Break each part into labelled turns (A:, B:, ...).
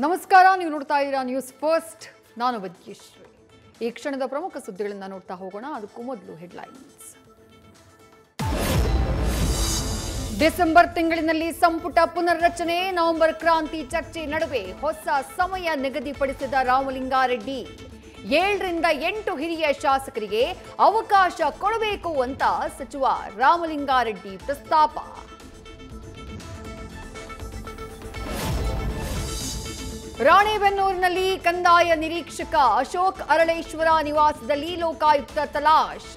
A: ನಮಸ್ಕಾರ, ನೀವು ನೋಡ್ತಾ ಇದ್ದೀರಾ ನ್ಯೂಸ್ ಫಸ್ಟ್. ನಾನು ವಿದ್ಯಶ್ರೀ. ಈ ಕ್ಷಣದ ಪ್ರಮುಖ ಸುದ್ದಿಗಳನ್ನು ನೋಡ್ತಾ ಹೋಗೋಣ. ಅದಕ್ಕೂ ಮೊದಲು ಹೆಡ್ಲೈನ್ಸ್. ಡಿಸೆಂಬರ್ ತಿಂಗಳಿನಲ್ಲಿ ಸಂಪುಟ ಪುನರ್ರಚನೆ, ನವೆಂಬರ್ ಕ್ರಾಂತಿ ಚರ್ಚೆ ನಡುವೆ ಹೊಸ ಸಮಯ ನಿಗದಿಪಡಿಸಿದ ರಾಮಲಿಂಗಾರೆಡ್ಡಿ. 7 ರಿಂದ 8 ಹಿರಿಯ ಶಾಸಕರಿಗೆ ಅವಕಾಶ ಕೊಡಬೇಕು ಅಂತ ಸಚಿವ ರಾಮಲಿಂಗಾರೆಡ್ಡಿ ಪ್ರಸ್ತಾಪ. ರಾಣೆಬೆನ್ನೂರಿನಲ್ಲಿ ಕಂದಾಯ ನಿರೀಕ್ಷಕ ಅಶೋಕ್ ಅರಳೇಶ್ವರ ನಿವಾಸದಲ್ಲಿ ಲೋಕಾಯುಕ್ತ ತಲಾಶ್.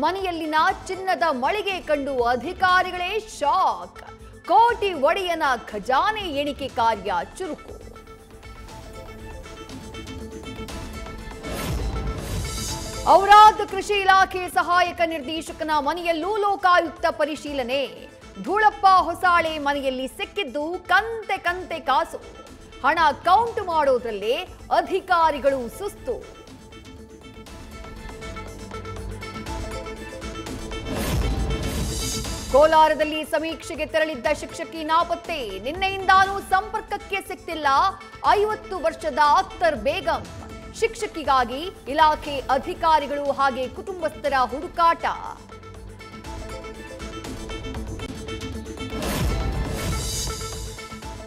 A: ಮನೆಯಲ್ಲಿನ ಚಿನ್ನದ ಮಳಿಗೆ ಕಂಡು ಅಧಿಕಾರಿಗಳೇ ಶಾಕ್. ಕೋಟಿ ಒಡೆಯನ ಖಜಾನೆ ಎಣಿಕೆ ಕಾರ್ಯ ಚುರುಕು. ಔರಾದ್ ಕೃಷಿ ಇಲಾಖೆ ಸಹಾಯಕ ನಿರ್ದೇಶಕನ ಮನೆಯಲ್ಲೂ ಲೋಕಾಯುಕ್ತ ಪರಿಶೀಲನೆ. ಧೂಳಪ್ಪ ಹೊಸಾಳೆ ಮನೆಯಲ್ಲಿ ಸಿಕ್ಕಿದ್ದು ಕಂತೆ ಕಾಸು. ಹಣ ಕೌಂಟ್ ಮಾಡೋದ್ರಲ್ಲೇ ಅಧಿಕಾರಿಗಳು ಸುಸ್ತು. ಕೋಲಾರದಲ್ಲಿ ಸಮೀಕ್ಷೆಗೆ ತೆರಳಿದ್ದ ಶಿಕ್ಷಕಿ ನಾಪತ್ತೆ. ನಿನ್ನೆಯಿಂದಾನೂ ಸಂಪರ್ಕಕ್ಕೆ ಸಿಕ್ತಿಲ್ಲ 50 ವರ್ಷದ ಅಖ್ತರ್ ಬೇಗಂ. ಶಿಕ್ಷಕಿಗಾಗಿ ಇಲಾಖೆ ಅಧಿಕಾರಿಗಳು ಹಾಗೆ ಕುಟುಂಬಸ್ಥರ ಹುಡುಕಾಟ.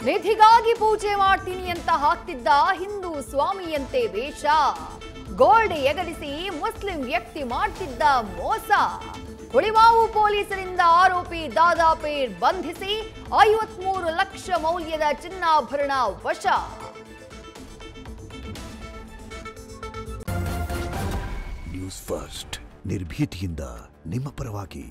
A: ನಿಧಿಗಾಗಿ ಪೂಜೆ ಮಾಡ್ತೀನಿ ಅಂತ ಹಾಕ್ತಿದ್ದ ಹಿಂದೂ ಸ್ವಾಮಿಯಂತೆ ವೇಷ. ಗೋಲ್ಡ್ ಎಗರಿಸಿ ಮುಸ್ಲಿಂ ವ್ಯಕ್ತಿ ಮಾಡ್ತಿದ್ದ ಮೋಸ. ಹುಳಿಮಾವು ಪೊಲೀಸರಿಂದ ಆರೋಪಿ ದಾದಾಪೇರ್ ಬಂಧಿಸಿ 53 ಲಕ್ಷ ಮೌಲ್ಯದ ಚಿನ್ನಾಭರಣ ವಶ.
B: ನ್ಯೂಸ್ ಫಸ್ಟ್, ನಿರ್ಭೀತಿಯಿಂದ ನಿಮ್ಮ ಪರವಾಗಿ.